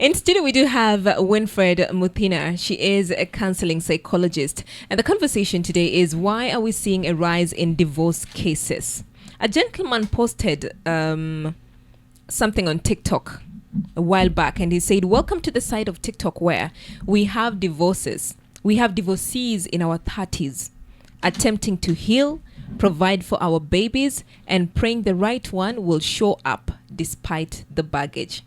In studio, we do have Winfred Muthina. She is a counseling psychologist. And the conversation today is, why are we seeing a rise in divorce cases? A gentleman posted something on TikTok a while back, and he said, welcome to the side of TikTok where we have divorces. We have divorcees in our 30s attempting to heal, provide for our babies, and praying the right one will show up despite the baggage.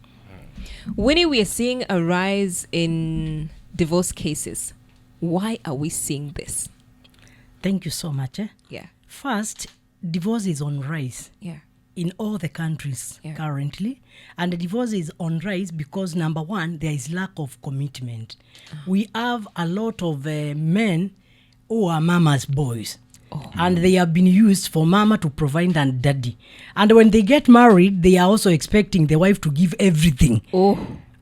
Winnie, we are seeing a rise in divorce cases. Why are we seeing this? Thank you so much. Yeah. First, divorce is on rise. Yeah. In all the countries currently. And the divorce is on rise because, number one, there is lack of commitment. We have a lot of men who are mama's boys. And they have been used for mama to provide and daddy. And when they get married, they are also expecting the wife to give everything.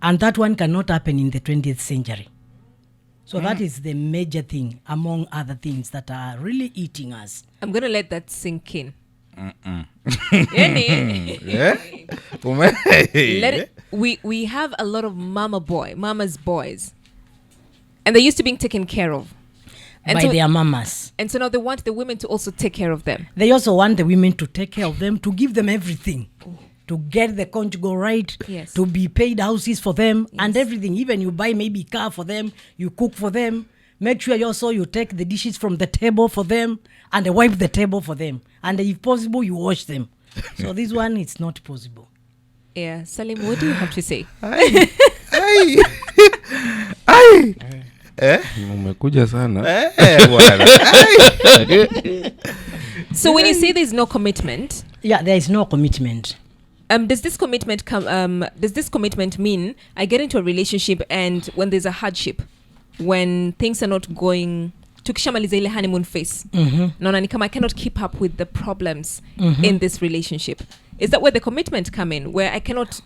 And that one cannot happen in the 20th century. So that is the major thing, among other things that are really eating us. I'm going to let that sink in. We have a lot of mama's boys. And they're used to being taken care of. And by their mamas. And so now they want the women to also take care of them. They also want the women to take care of them, to give them everything. To get the conjugal right, to be paid houses for them, and everything. Even you buy maybe car for them, you cook for them. Make sure you take the dishes from the table for them, and wipe the table for them. And if possible, you wash them. So this one, it's not possible. Yeah. Salim, what do you have to say? Umekuja sana. So when you say there's no commitment, there is no commitment. Does this commitment mean I get into a relationship and when there's a hardship, when things are not going, tukishamaliza ile honeymoon phase, naona ni kama I cannot keep up with the problems in this relationship? Is that where the commitment come in, where I cannot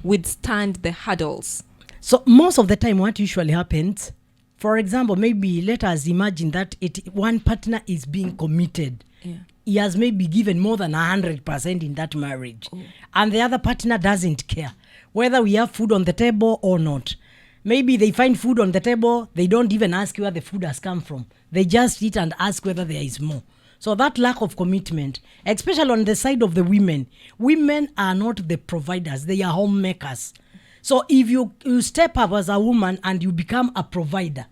withstand the hurdles? So most of the time what usually happens, for example, maybe let us imagine that one partner is being committed. He has maybe given more than 100% in that marriage. And the other partner doesn't care whether we have food on the table or not. Maybe they find food on the table, they don't even ask where the food has come from. They just eat and ask whether there is more. So that lack of commitment, especially on the side of the women are not the providers, they are homemakers. So if you step up as a woman and you become a provider,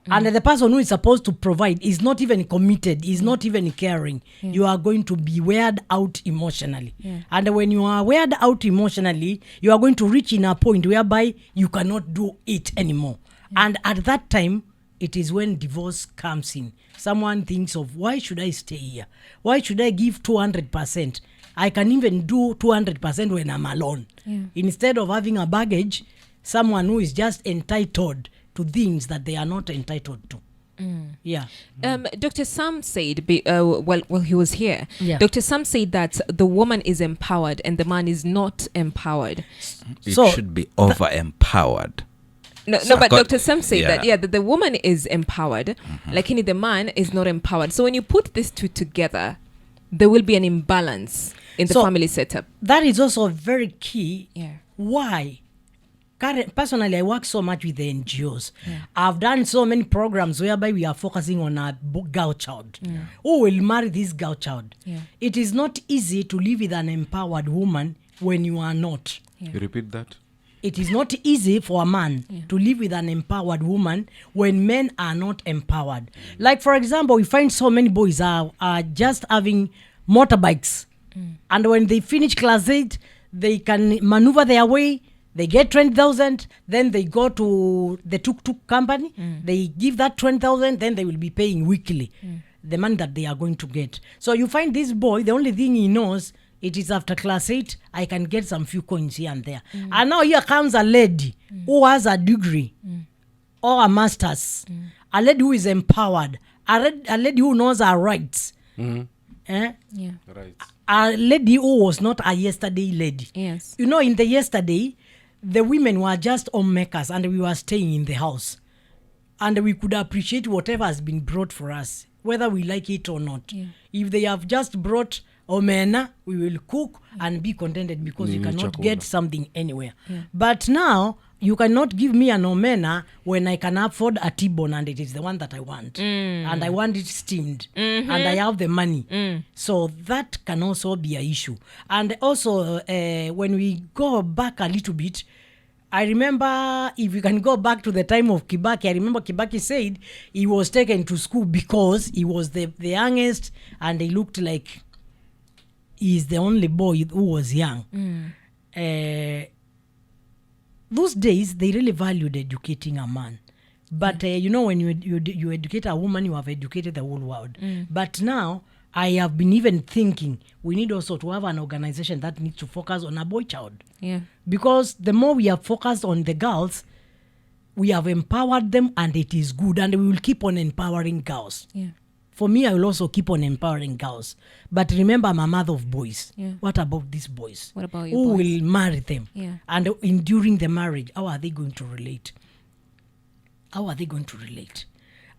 and the person who is supposed to provide is not even committed, is not even caring, you are going to be weared out emotionally. And when you are weared out emotionally, you are going to reach in a point whereby you cannot do it anymore. And at that time, it is when divorce comes in. Someone thinks of, why should I stay here? Why should I give 200%? I can even do 200% when I'm alone. Instead of having a baggage, someone who is just entitled to things that they are not entitled to. Dr. Sam said, while he was here, Dr. Sam said that the woman is empowered and the man is not empowered. It should be over-empowered. No, but Dr. Sam said that the woman is empowered, like the man is not empowered. So when you put these two together, there will be an imbalance in the family setup. That is also very key. Why? Personally, I work so much with the NGOs. I've done so many programs whereby we are focusing on a girl child. Who will marry this girl child? It is not easy to live with an empowered woman when you are not. You repeat that? It is not easy for a man to live with an empowered woman when men are not empowered. Like, for example, we find so many boys are just having motorbikes. And when they finish class 8, they can maneuver their way. They get 20,000, then they go to the tuk-tuk company. They give that 20,000, then they will be paying weekly the money that they are going to get. So you find this boy, the only thing he knows, it is after class 8, I can get some few coins here and there. And now here comes a lady who has a degree or a master's, a lady who is empowered, a lady who knows her rights. Right. A lady who was not a yesterday lady. In the yesterday, the women were just homemakers and we were staying in the house. And we could appreciate whatever has been brought for us, whether we like it or not. If they have just brought omena, we will cook and be contented because you Nini cannot chakula. get something anywhere. But now, you cannot give me an omena when I can afford a T-bone and it is the one that I want. And I want it steamed. And I have the money. So that can also be an issue. And also, when we go back a little bit, I remember, if you can go back to the time of Kibaki, I remember Kibaki said he was taken to school because he was the youngest and he looked like he's the only boy who was young. Those days, they really valued educating a man. But, when you educate a woman, you have educated the whole world. But now, I have been even thinking we need also to have an organization that needs to focus on a boy child. Yeah. Because the more we have focused on the girls, we have empowered them and it is good. And we will keep on empowering girls. Yeah. For me, I will also keep on empowering girls. But remember, I'm a mother of boys. Yeah. What about these boys? What about you Who boys? will marry them? Yeah. And during the marriage, how are they going to relate? How are they going to relate?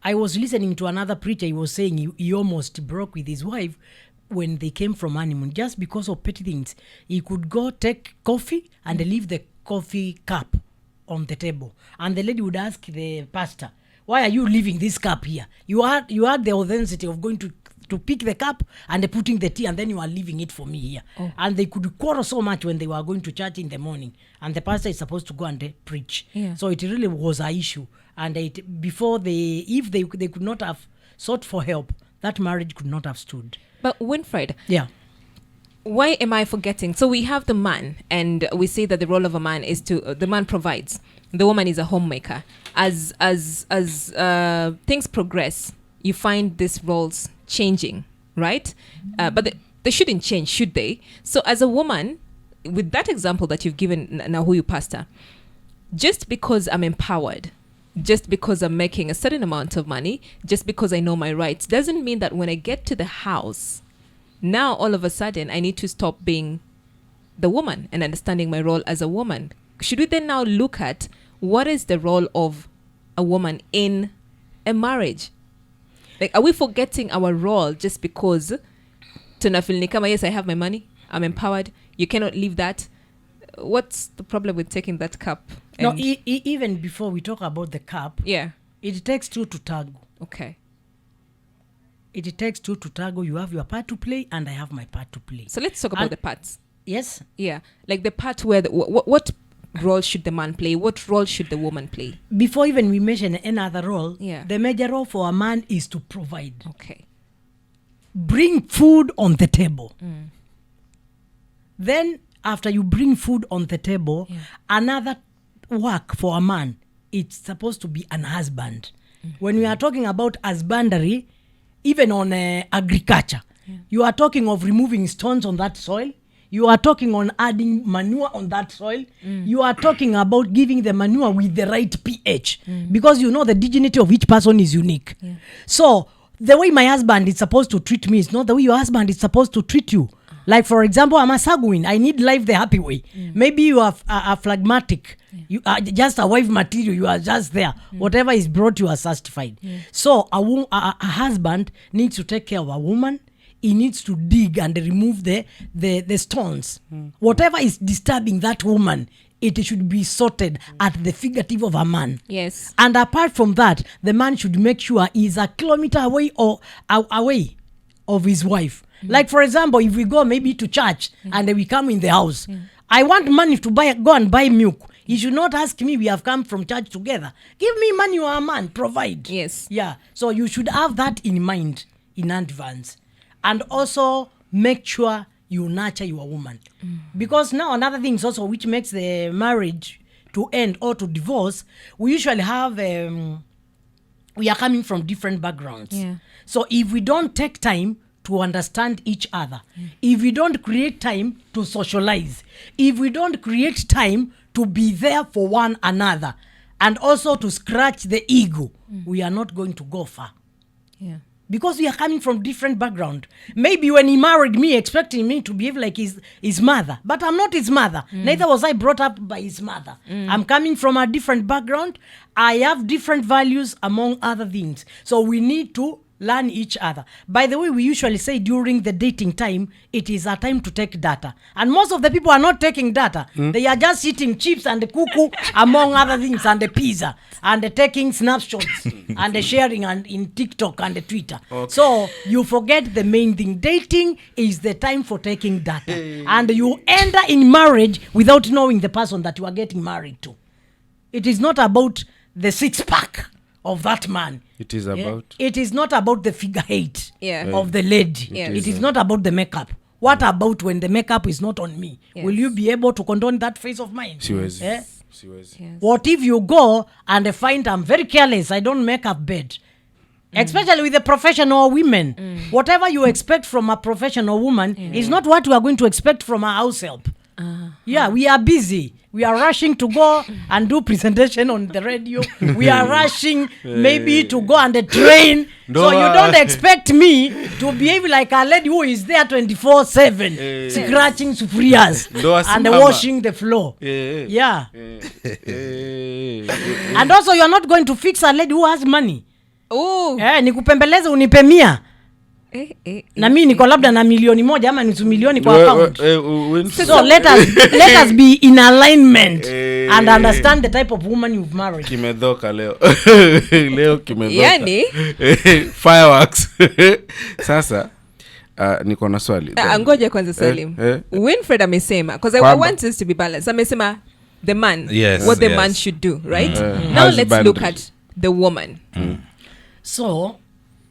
I was listening to another preacher. He was saying he almost broke with his wife when they came from honeymoon just because of petty things. He could go take coffee and leave the coffee cup on the table. And the lady would ask the pastor, why are you leaving this cup here? You had the authenticity of going to pick the cup and putting the tea, and then you are leaving it for me here. And they could quarrel so much when they were going to church in the morning, and the pastor is supposed to go and preach. Yeah. So it really was an issue. And if they could not have sought for help, that marriage could not have stood. But Winfred, Yeah. why am I forgetting? So we have the man, and we say that the role of a man is to the man provides, the woman is a homemaker. As things progress, you find these roles changing, right? But they shouldn't change, should they? So as a woman, with that example that you've given now, who you pastor, just because I'm empowered, just because I'm making a certain amount of money, just because I know my rights, doesn't mean that when I get to the house, now all of a sudden I need to stop being the woman and understanding my role as a woman. Should we then now look at what is the role of a woman in a marriage? Like, are we forgetting our role just because tunafil ni kama, yes, I have my money, I'm empowered, you cannot leave that? What's the problem with taking that cup? No, even before we talk about the cup, Yeah. it takes two to tango. Okay. It takes two to tango. You have your part to play, and I have my part to play. So let's talk about the parts. Yes. Yeah. Like the part where what role should the man play? What role should the woman play? Before even we mention any other role, Yeah. the major role for a man is to provide. Okay. Bring food on the table. Then, after you bring food on the table, another work for a man, it's supposed to be an husband. When we are talking about husbandry, even on agriculture, you are talking of removing stones on that soil. You are talking on adding manure on that soil. You are talking about giving the manure with the right pH, because you know the dignity of each person is unique. So the way my husband is supposed to treat me is not the way your husband is supposed to treat you. Like, for example, I'm a Saguin. I need life the happy way. Maybe you are a phlegmatic. You are just a wife material. You are just there. Whatever is brought, you are satisfied. So a husband needs to take care of a woman. He needs to dig and remove the stones. Whatever is disturbing that woman, it should be sorted at the fingertip of a man. Yes. And apart from that, the man should make sure he's a kilometer away or away of his wife. Like, for example, if we go maybe to church and we come in the house, I want money to go and buy milk. You should not ask me, we have come from church together. Give me money, you are a man, provide. Yes. Yeah. So you should have that in mind in advance. And also make sure you nurture your woman. Because now another thing is also which makes the marriage to end or to divorce, we usually have, we are coming from different backgrounds. Yeah. So if we don't take time to understand each other, if we don't create time to socialize, if we don't create time to be there for one another, and also to scratch the ego, we are not going to go far. Yeah. Because we are coming from different background. Maybe when he married me, expecting me to behave like his mother. But I'm not his mother. Neither was I brought up by his mother. I'm coming from a different background. I have different values, among other things. So we need to learn each other. By the way, we usually say during the dating time, it is a time to take data. And most of the people are not taking data. They are just eating chips and the cuckoo, among other things, and the pizza, and taking snapshots, and sharing and in TikTok and Twitter. Okay. So you forget the main thing. Dating is the time for taking data. And you enter in marriage without knowing the person that you are getting married to. It is not about the six-pack of that man. It is about... It is not about the figure eight of the lady. Yes. It is not about the makeup. What about when the makeup is not on me? Yes. Will you be able to condone that face of mine? Siwezi. Yes. What if you go and find I'm very careless, I don't make up bed? Especially with the professional women. Whatever you expect from a professional woman is not what we are going to expect from a house help. Yeah, we are busy. We are rushing to go and do presentation on the radio. We are rushing maybe to go and train. So you don't expect me to behave like a lady who is there 24/7, scratching sufurias and washing the floor. Yeah. And also you are not going to fix a lady who has money. Oh. Nikupembeleze unipe 100. Na mimi niko labda na milioni 1 ama nusu milioni kwa account. So let us be in alignment and understand the type of woman you've married. Kimedhoka leo. Leo kimedhoka. Yani fireworks. Sasa niko na swali. Ngoja kwanza Salim. Winfred amesema, because I want us to be balanced. Amesema the man, what the man should do, right? Now let's look at the woman. So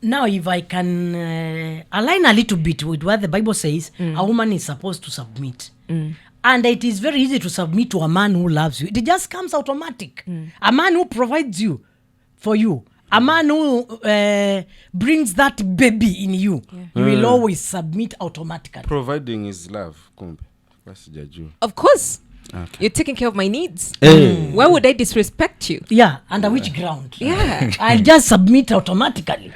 now if I can align a little bit with what the Bible says, a woman is supposed to submit. And it is very easy to submit to a man who loves you. It just comes automatic. A man who provides you for you. A man who brings that baby in you. You will always submit automatically. Providing is love. Kumbe. Of course. Okay. You're taking care of my needs. Why would I disrespect you? Yeah, under which ground? Yeah. I'll just submit automatically.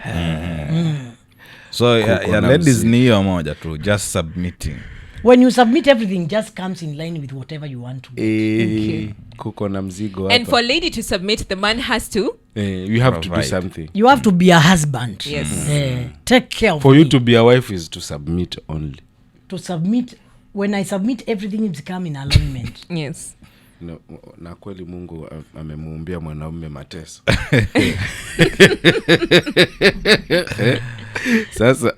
So yeah, ladies ni hiyo moja tu, just submitting. When you submit, everything just comes in line with whatever you want to. Kuko na mzigo and for a lady to submit, the man has to you have to do something. You have to be a husband. Yes. Take care of for me. You to be a wife is to submit only. To submit, when I submit, everything is come in alignment. Yes. No, na kweli Mungu amemuumbia mwanaume mateso. Sasa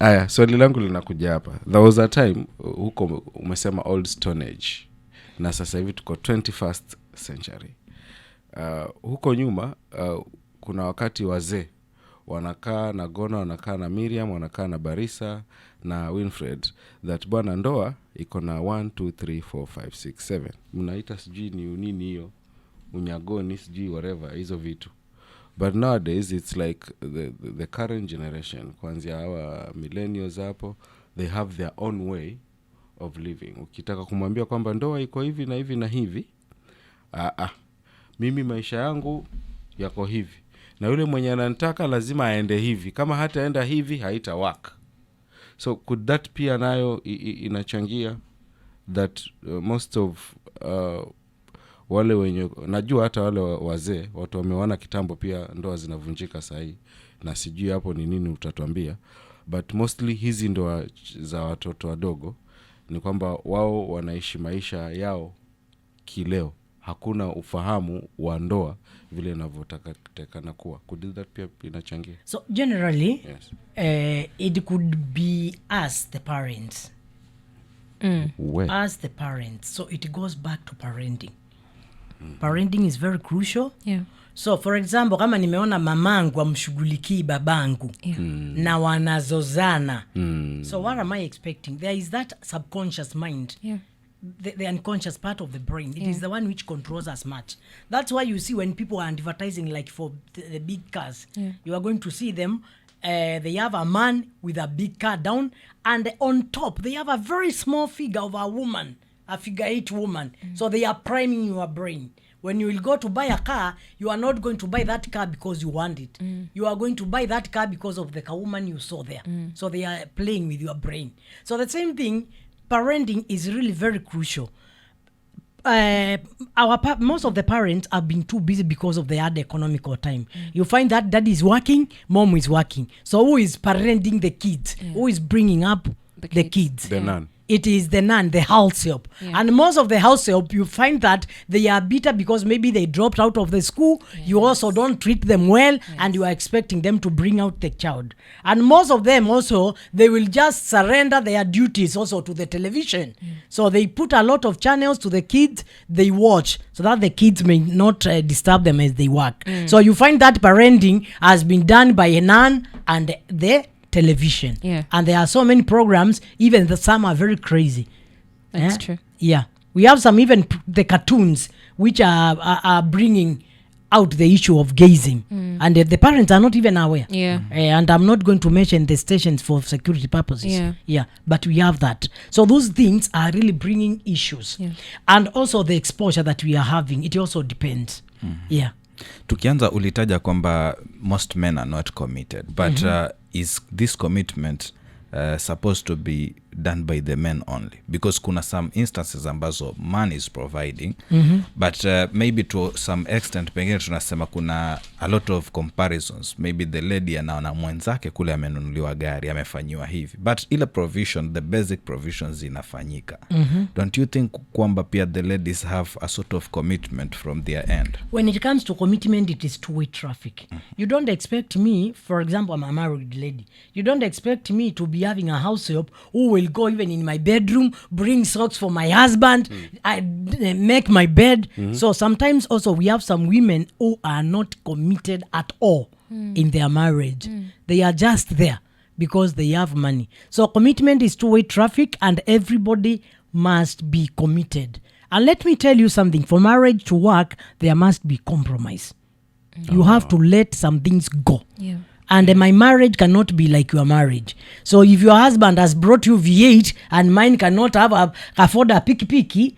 aya, swali langu linakuja hapa. There was a time huko umesema old stone age. Na sasa hivi tuko 21st century. Huko nyuma kuna wakati wazee wanakaa na Gona, wanakaa na Miriam, wanakaa na Barisa na Winfred, that bwana ndoa iko na 1 2 3 4 5 6 7. Mnaita sijui ni nini hiyo, unyagoni sijui whatever hizo vitu. But nowadays it's like the current generation, kuanzia hawa millennials hapo, they have their own way of living. Ukitaka kumwambia kwamba ndoa iko hivi na hivi na hivi, mimi maisha yangu yako hivi, na yule mwenye ananitaka lazima aende hivi, kama hataenda hivi haita work. So could that pia nayo inachangia that most of wale wenye najua hata wale wazee watu wameona kitambo pia ndoa zinavunjika sahi, na sijui hapo ni nini utatuambia, but mostly hizi ndoa za watoto wadogo ni kwamba wao wanaishi maisha yao kileo, hakuna ufahamu wa ndoa vile inavyotakana kuwa. Could that pia inachangia? So generally it could be us the parents. As the parents. So it goes back to parenting. Parenting is very crucial. Yeah. So for example, kama nimeona mamangu amshughulikii babangu na wanazozana. So what am I expecting? There is that subconscious mind. Yeah. The unconscious part of the brain. It is the one which controls us much. That's why you see when people are advertising like for the big cars, you are going to see them, they have a man with a big car down, and on top they have a very small figure of a woman, a figure 8 woman. So they are priming your brain. When you will go to buy a car, you are not going to buy that car because you want it. You are going to buy that car because of the woman you saw there. So they are playing with your brain. So the same thing, parenting is really very crucial. most of the parents have been too busy because of the hard economical time. You find that dad is working, mom is working. So who is parenting the kids? Who is bringing up the kids? The nun. It is the nun, the house help. And most of the house help, you find that they are bitter because maybe they dropped out of the school. You also don't treat them well, and you are expecting them to bring out the child. And most of them also, they will just surrender their duties also to the television. So they put a lot of channels to the kids, they watch, so that the kids may not disturb them as they work. So you find that parenting has been done by a nun and the television. And there are so many programs, even some are very crazy. That's true. Yeah, we have some even the cartoons which are bringing out the issue of gazing, and the parents are not even aware. And I'm not going to mention the stations for security purposes. But we have that. So those things are really bringing issues. And also the exposure that we are having, it also depends. Tukianza ulitaja kwamba most men are not committed, but is this commitment supposed to be done by the men only? Because kuna some instances ambazo man is providing, but maybe to some extent pengine tunasema kuna a lot of comparisons. Maybe the lady anaona mwenzake kule amenunuliwa gari, amefanyiwa hivi, but ile provision, the basic provisions inafanyika. Don't you think kwamba pia the ladies have a sort of commitment from their end? When it comes to commitment, it is two-way traffic. You don't expect me, for example, I'm a married lady. You don't expect me to be having a house help who will go even in my bedroom, bring socks for my husband, I make my bed. So sometimes also we have some women who are not committed at all in their marriage. They are just there because they have money. So commitment is two-way traffic, and everybody must be committed. And let me tell you something, for marriage to work, there must be compromise. You have to let some things go. And my marriage cannot be like your marriage. So if your husband has brought you V8 and mine cannot afford a piki,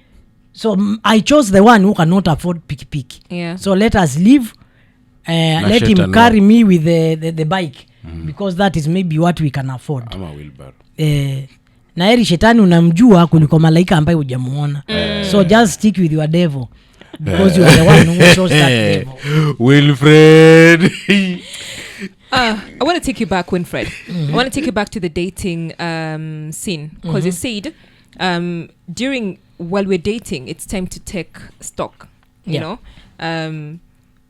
so I chose the one who cannot afford piki. So let us leave. Let him carry me with the bike, because that is maybe what we can afford. I'm a wheelbarrow. Na heri shetani unamjua kuliko malaika ambaye hujamuona. So just stick with your devil, because you are the one who chose that devil. Winfred. I want to take you back, Winfred. I want to take you back to the dating scene, because you said while we're dating, it's time to take stock. You know,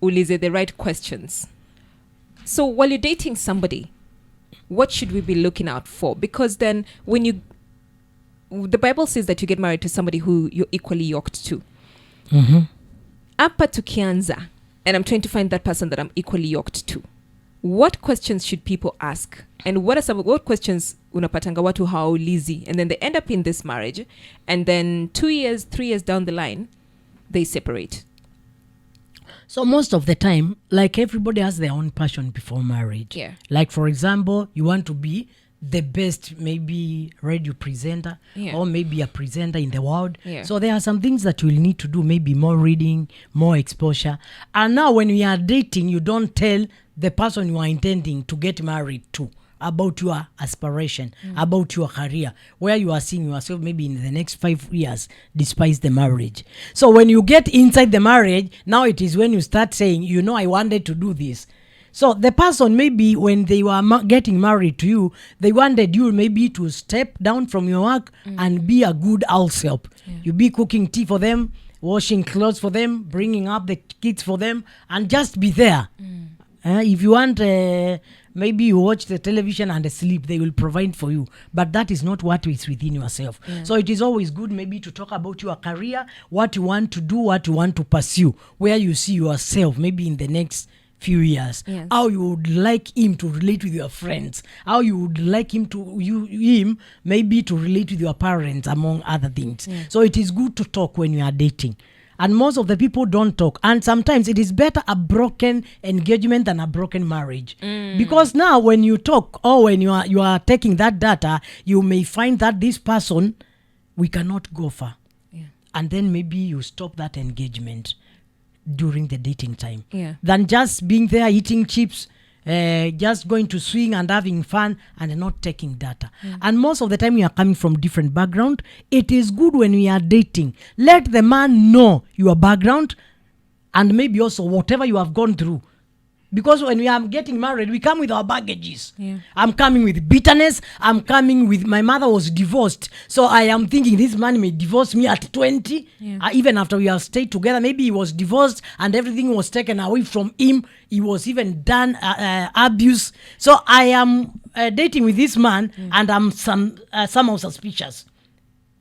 ulize the right questions. So while you're dating somebody, what should we be looking out for? Because then the Bible says that you get married to somebody who you're equally yoked to. Apa tukianza, and I'm trying to find that person that I'm equally yoked to. What questions should people ask? And what questions unapatanga watu hawaulizi? And then they end up in this marriage, and then 2 years, 3 years down the line, they separate. So most of the time, like, everybody has their own passion before marriage. Like, for example, you want to be the best maybe radio presenter, or maybe a presenter in the world. So there are some things that you will need to do, maybe more reading, more exposure. And now when you are dating, you don't tell the person you are intending to get married to about your aspiration, about your career, where you are seeing yourself maybe in the next 5 years, despite the marriage. So when you get inside the marriage, now it is when you start saying, I wanted to do this. So the person, maybe when they were getting married to you, they wanted you maybe to step down from your work and be a good house help. You be cooking tea for them, washing clothes for them, bringing up the kids for them, and just be there. If you want, maybe you watch the television and sleep, they will provide for you. But that is not what is within yourself. So it is always good maybe to talk about your career, what you want to do, what you want to pursue, where you see yourself maybe in the next few years. How you would like him to relate with your friends, how you would like him maybe to relate with your parents, among other things. So it is good to talk when you are dating. And most of the people don't talk. And sometimes it is better a broken engagement than a broken marriage. Because now when you talk, or when you are taking that data, you may find that this person, we cannot go far. And then maybe you stop that engagement during the dating time. Than just being there eating chips, just going to swing and having fun and not taking data. And most of the time we are coming from different background. It is good when we are dating, let the man know your background and maybe also whatever you have gone through. Because when we are getting married, we come with our baggages. Yeah. I'm coming with bitterness. I'm coming with, my mother was divorced. So I am thinking this man may divorce me at 20. Yeah. Even after we have stayed together, maybe he was divorced and everything was taken away from him. He was even done abuse. So I am dating with this man and I'm somehow suspicious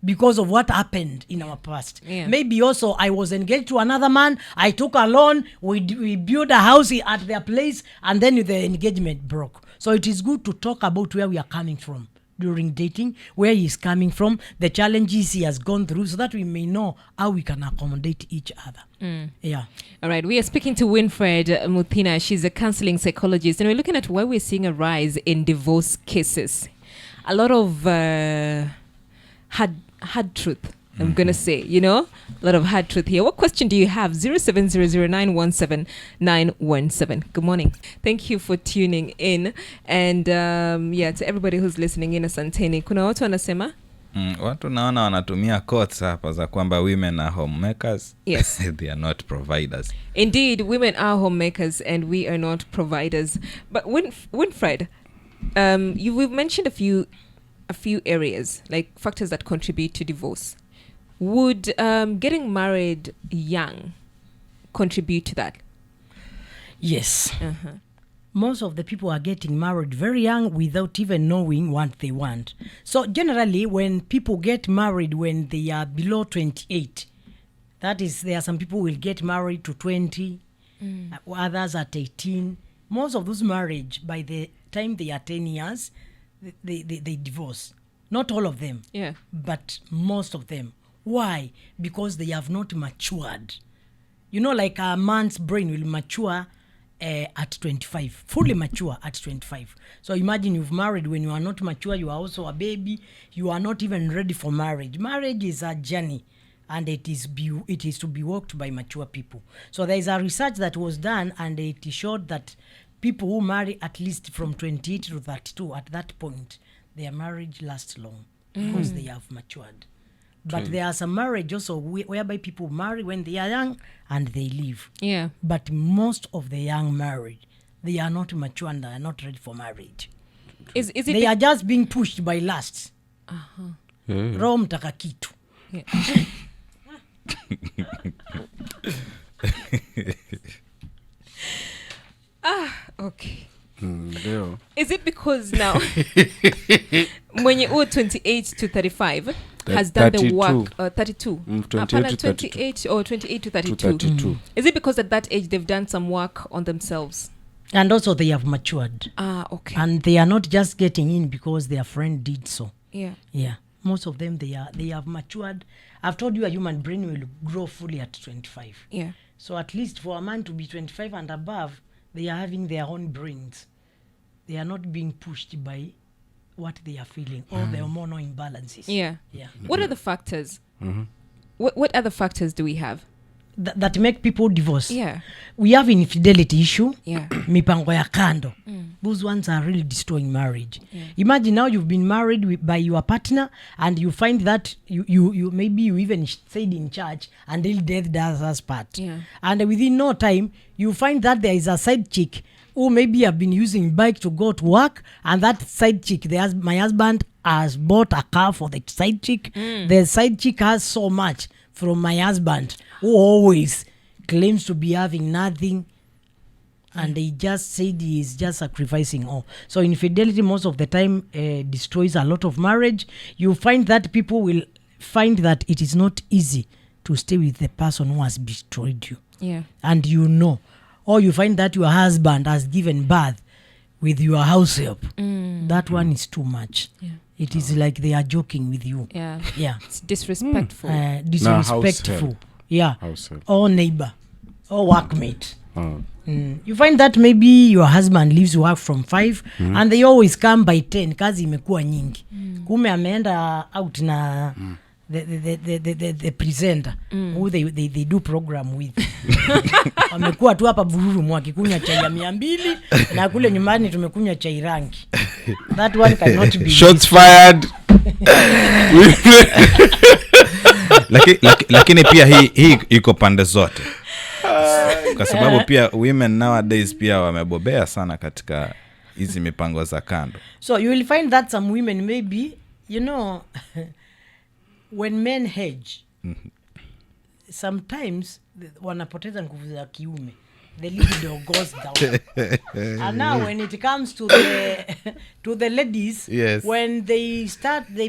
because of what happened in our past. Yeah. Maybe also I was engaged to another man. I took a loan. We built a house at their place, and then the engagement broke. So it is good to talk about where we are coming from during dating, where he is coming from, the challenges he has gone through, so that we may know how we can accommodate each other. Yeah. All right, we are speaking to Winfred Muthina. She's a counseling psychologist, and we're looking at why we're seeing a rise in divorce cases. A lot of hard truth, I'm going to say, a lot of hard truth here. What question do you have? 0700917917. Good morning. Thank you for tuning in. And to everybody who's listening in, asanteni. Kuna watu wanasema? Watu naona wanatumia quotes hapa za kwamba women are homemakers. Yes. They are not providers. Indeed, women are homemakers and we are not providers. But Winfred, we've mentioned a few areas, like factors that contribute to divorce. Would getting married young contribute to that? Yes. Most of the people are getting married very young without even knowing what they want. So generally, when people get married when they are below 28, that is, there are some people will get married to 20, others at 18. Most of those marriage, by the time they are 10 years, they divorce. Not all of them, but most of them. Why? Because they have not matured. Like a man's brain will mature at 25, fully mature at 25. So imagine you've married when you are not mature, you are also a baby, you are not even ready for marriage. Marriage is a journey, and it is to be walked by mature people. So there is a research that was done, and it showed that people who marry at least from 28 to 32, at that point, their marriage lasts long because they have matured. But there are some marriage also whereby people marry when they are young and they leave. Yeah. But most of the young married, they are not mature and are not ready for marriage. Is it they are just being pushed by lust. Roho mtaka kitu. Okay. Is it because now when you 28 to 35 has done 32. The work 32 28 or 28 to 32. Is it because at that age they've done some work on themselves and also they have matured? Okay. And they are not just getting in because their friend did so. Yeah Most of them, they have matured. I've told you a human brain will grow fully at 25. So at least for a man to be 25 and above, they are having their own brains. They are not being pushed by what they are feeling or the hormonal imbalances. What are the factors? What other factors do we have that make people divorce? We have infidelity issue. Mipango ya kando. Those ones are really destroying marriage. Imagine now you've been married by your partner and you find that you maybe you even stayed in church until death does us part. And within no time you find that there is a side chick who maybe have been using bike to go to work, and that side chick, my husband has bought a car for the side chick. The side chick has so much from my husband, who always claims to be having nothing, and they just said he is just sacrificing all. So infidelity most of the time destroys a lot of marriage. You find that people will find that it is not easy to stay with the person who has destroyed you. And or you find that your husband has given birth with your house help. That one is too much. It is like they are joking with you. It's disrespectful. Disrespectful. Or neighbor or workmate. You find that maybe your husband leaves work from 5 and they always come by 10 kazi imekuwa nyingi. Kume ameenda out na the presenter who they do program with wamekuwa tu hapa Bururu mwakikunywa chai ya 200 na kule nyumbani tumekunywa chai rangi. That one cannot be shots fired. Lakini pia hii iko pande zote kwa sababu pia women nowadays pia wamebobea sana katika hizi mipango za kando. So you will find that some women maybe, you know, when men hedge, sometimes wanapoteza nguvu za kiume. The libido goes down. And now when it comes to the ladies, yes, when they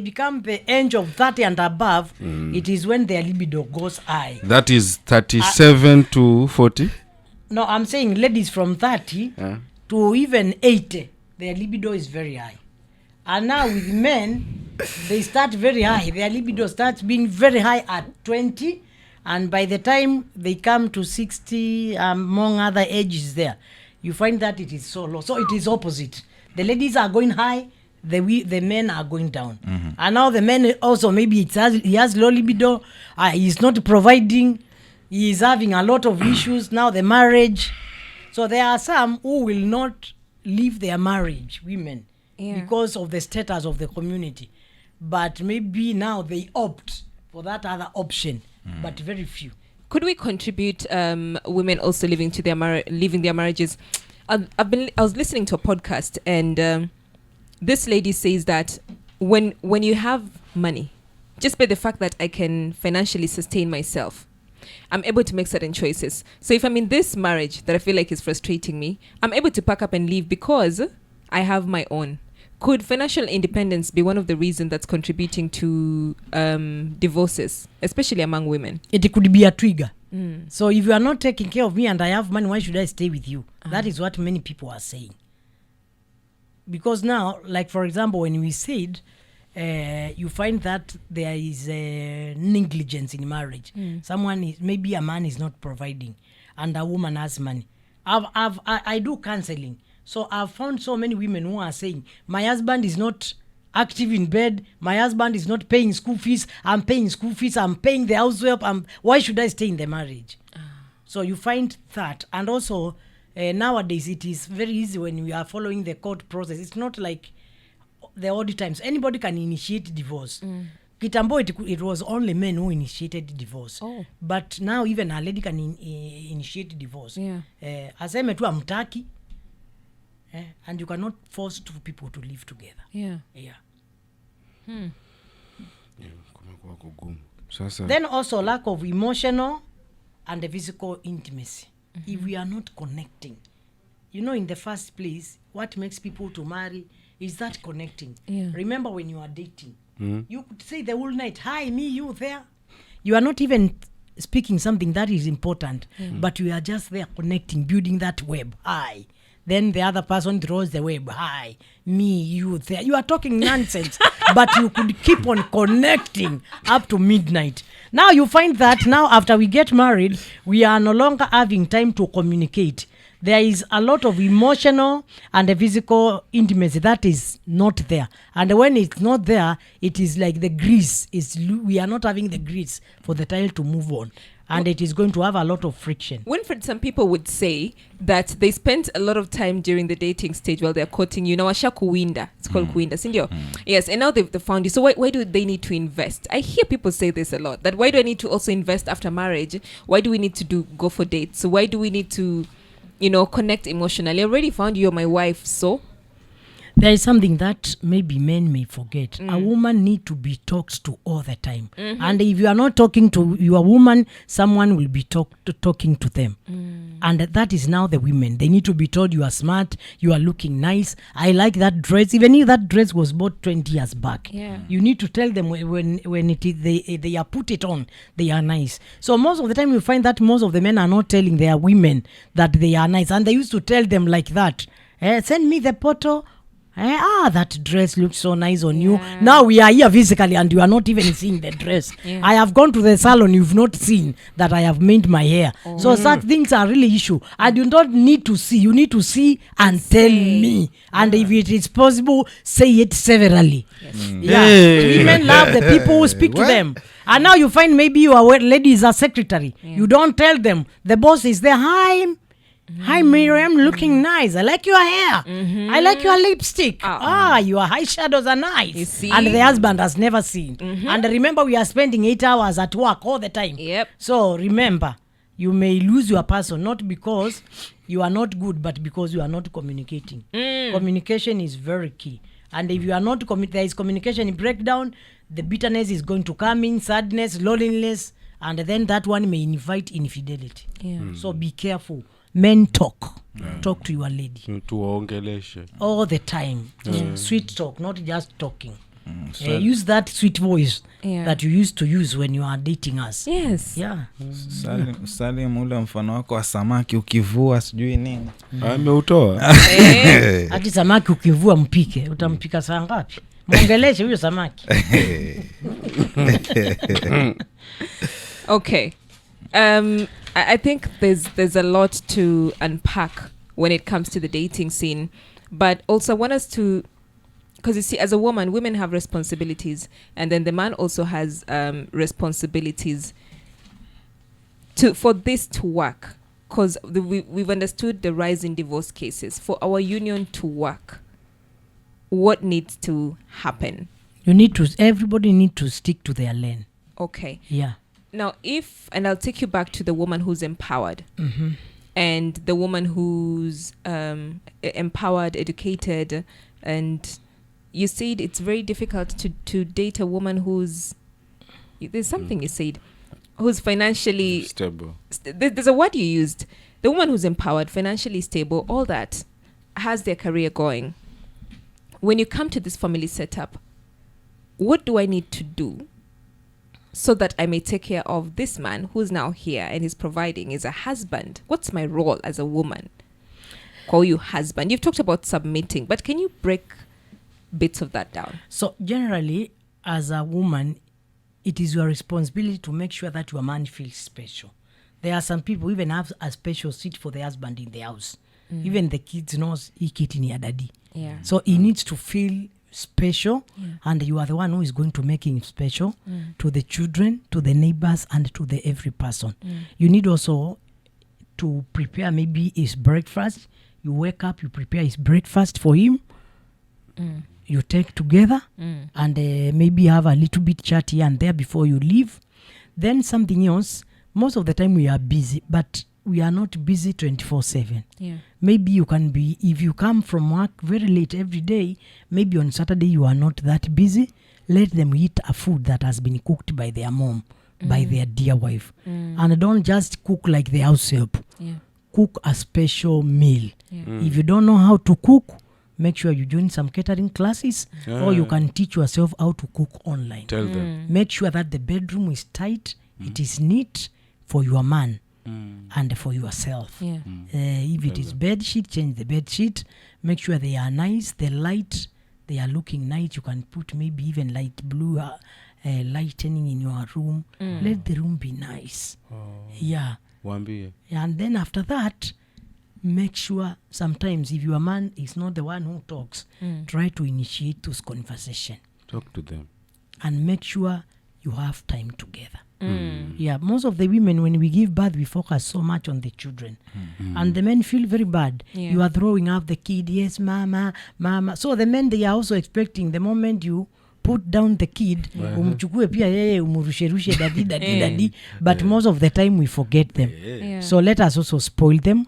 become the age of 30 and above, it is when their libido goes high. That is 37 to 40? No, I'm saying ladies from 30 to even 80, their libido is very high. And now with men, they start very high. Their libido starts being very high at 20. And by the time they come to 60, among other ages there, you find that it is so low. So it is opposite. The ladies are going high, the men are going down. And now the men also, maybe he has low libido, he's not providing, he is having a lot of issues. Now the marriage. So there are some who will not leave their marriage, women, because of the status of the community. But maybe now they opt for that other option. But very few. Could we contribute women also leaving their marriages? I was listening to a podcast, and this lady says that when you have money, just by the fact that I can financially sustain myself, I'm able to make certain choices. So if I'm in this marriage that I feel like is frustrating me, I'm able to pack up and leave because I have my own. Could financial independence be one of the reasons that's contributing to divorces, especially among women? It could be a trigger. So if you are not taking care of me and I have money, why should I stay with you? That is what many people are saying. Because now, like for example, when we said, you find that there is negligence in marriage. Maybe a man is not providing and a woman has money. I do counseling. So I've found so many women who are saying, my husband is not active in bed, my husband is not paying school fees, I'm paying school fees, I'm paying the house help, why should I stay in the marriage? So you find that. And also, nowadays it is very easy when we are following the court process. It's not like the old times. Anybody can initiate divorce. Kitambo, it was only men who initiated divorce. But now even a lady can initiate divorce. Aseme tu amtaki. And you cannot force two people to live together. Then also lack of emotional and physical intimacy. If we are not connecting, you know, in the first place, what makes people to marry is that connecting. Remember when you are dating, you could say the whole night, hi, me, you there. You are not even speaking something that is important, but you are just there connecting, building that web. Hi. Then the other person throws the web. Hi, me, you there. You are talking nonsense, but you could keep on connecting up to midnight. Now you find that now after we get married, we are no longer having time to communicate. There is a lot of emotional and a physical intimacy that is not there. And when it's not there, it is like the grease. We are not having the grease for the tile to move on. And it is going to have a lot of friction. Winfred, some people would say that they spent a lot of time during the dating stage while they're courting you. Now, it's called kuwinda, sindio? Yes, and now they've found you. So why do they need to invest? I hear people say this a lot. That why do I need to also invest after marriage? Why do we need to go for dates? So why do we need to, connect emotionally? I already found you're my wife, so... There is something that maybe men may forget. A woman need to be talked to all the time. And if you are not talking to your woman, someone will be talking to them. And that is now the women. They need to be told you are smart, you are looking nice. I like that dress. Even if that dress was bought 20 years back. You need to tell them when it is they are put it on, they are nice. So most of the time you find that most of the men are not telling their women that they are nice. And they used to tell them like that. Send me the photo That dress looks so nice on you. Now we are here physically and you are not even seeing the dress. I have gone to the salon, you've not seen that I have made my hair. So such things are really issue. I do not need to see. You need to see and tell me. And if it is possible, say it severally. Women love the people who speak to them. And now you find maybe your lady is a secretary. You don't tell them. The boss is there. Hi Miriam, looking nice. I like your hair. I like your lipstick. Your eyeshadows are nice. You see? And the husband has never seen. And remember, we are spending 8 hours at work all the time. So remember, you may lose your person not because you are not good, but because you are not communicating. Communication is very key. And if you are not there is communication breakdown, the bitterness is going to come in, sadness, loneliness, and then that one may invite infidelity. So be careful. Men talk. Talk to your lady. Tuwaongeleshe. All the time. Sweet talk, not just talking. Use that sweet voice that you used to use when you are dating us. Salim ule mfano wako wa samaki ukivua sijui nini. Ameutoa. Hadi samaki ukivua mpike. Utampika saa ngapi? Mwongeleshe huyo samaki. Okay. I think there's a lot to unpack when it comes to the dating scene, but also I want us to, because you see, as a woman, women have responsibilities, and then the man also has responsibilities for this to work. Because we've understood the rise in divorce cases. For our union to work, what needs to happen? Everybody need to stick to their lane. Okay. Yeah. Now, and I'll take you back to the woman who's empowered, and the woman who's empowered, educated, and you said it's very difficult to date a woman who's, there's something you said, who's financially stable. There's a word you used. The woman who's empowered, financially stable, all that, has their career going. When you come to this family setup, what do I need to do so that I may take care of this man who's now here and is providing, is a husband? What's my role as a woman? Call you husband. You've talked about submitting, but can you break bits of that down? So generally, as a woman, it is your responsibility to make sure that your man feels special. There are some people who even have a special seat for the husband in the house. Even the kids knows he kid in your daddy. So he needs to feel special, and you are the one who is going to make him special to the children, to the neighbors, and to the every person. You need also to prepare maybe his breakfast. You wake up, you prepare his breakfast for him. You take together and maybe have a little bit chat here and there before you leave. Then something else, most of the time we are busy, but we are not busy 24/7. Maybe you can be, if you come from work very late every day, maybe on Saturday you are not that busy. Let them eat a food that has been cooked by their mom, by their dear wife. And don't just cook like the house help. Cook a special meal. If you don't know how to cook, make sure you join some catering classes, or you can teach yourself how to cook online. Tell them. Make sure that the bedroom is tight, it is neat for your man. And for yourself. If it is bed sheet, change the bed sheet. Make sure they are nice. The light, they are looking nice. You can put maybe even light blue lightening in your room. Let the room be nice. And then after that, make sure sometimes if your man is not the one who talks, try to initiate those conversation. Talk to them. And make sure you have time together. Most of the women, when we give birth, we focus so much on the children. And the men feel very bad. You are throwing up the kid. Yes, mama. So the men, they are also expecting the moment you put down the kid, umchukue pia yeye umurushe daddy. But most of the time we forget them. So let us also spoil them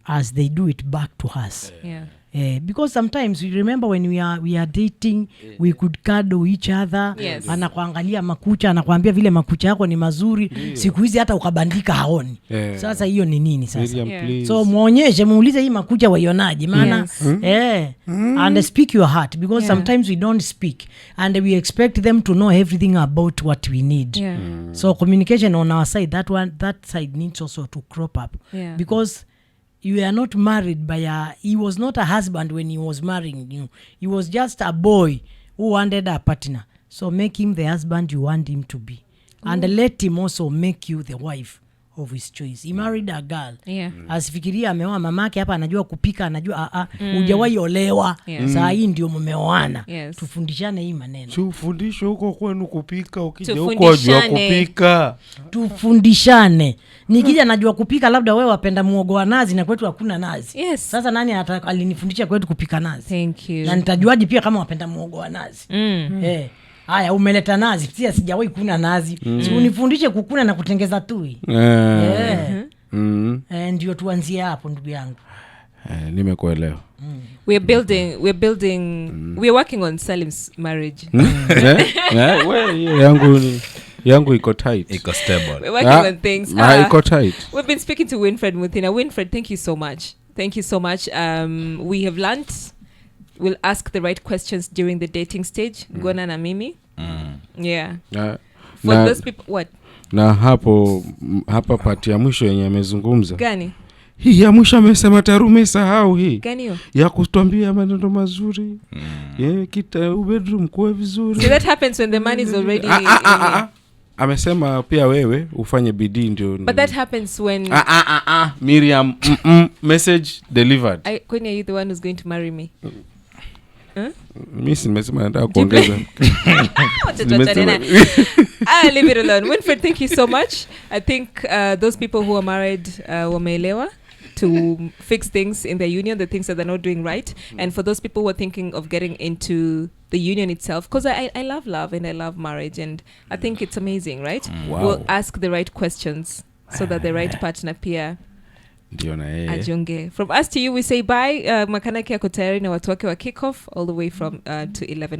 as they do it back to us. Because sometimes you remember when we are dating, we could cuddle each other. Anakuangalia makucha, anakuambia vile makucha yako ni mazuri. Siku hizi hata ukabandika haoni. Sasa hiyo ni nini sasa? So muonyeshe, muulize hii makucha waionaje, maana and speak your heart, because sometimes we don't speak and we expect them to know everything about what we need. So communication on our side, that side needs also to crop up, because you are not married by he was not a husband when he was marrying you. He was just a boy who wanted a partner. So make him the husband you want him to be. And let him also make you the wife of his choice. He married a girl. Yeah. Asifikiria ameoa mamake hapa anajua kupika, anajua hujawahi olewa. Saa hii ndio mmeoana. Yes. Tufundishane hii maneno. Tufundishe huko kwenu kupika, ukija huko wajua kupika. Tufundishane. Nikija najua kupika, labda wewe wapenda muogo wa nazi na kwetu hakuna nazi. Yes. Sasa nani alinifundisha kwetu kupika nazi? Thank you. Na nitajuaje pia kama wapenda muogo wa nazi? Haya, umeleta nazi, pia sijawahi kuna nazi. Si unifundishe kukuna na kutengeza tui. Ndio tuanzie hapo ndugu yangu. Nimekuelewa. We're working on Salim's marriage. yangu iko tight. Iko stable. We're working on things. Iko tight. We've been speaking to Winfred Muthina. Winfred, thank you so much. Thank you so much. We have learned. We'll ask the right questions during the dating stage. Gona na mimi. Yeah. For those people, what? Na hapa pati ya mwisho yenye amezungumza. Gani? Hii ya mwisho amesema tarume sahau hii. Gani hiyo? Ya kutuambia maneno mazuri. Kita bedroom kwa vizuri. So that happens when the man is already amesema pia wewe ufanye bidii ndio. But that happens when Miriam message delivered. Kwani are you the one who's going to marry me? Mimi simesema nataka kuongeza. Leave it alone. Winfred, thank you so much. I think those people who are married wameelewa to fix things in their union, the things that they're not doing right. And for those people who are thinking of getting into the union itself, because I love love and I love marriage, and I think it's amazing, right? Wow. We'll ask the right questions so that the right partner pia ajonge. From us to you, we say bye. Makanaki yako tayari na watu wake wa kick off all the way from to 11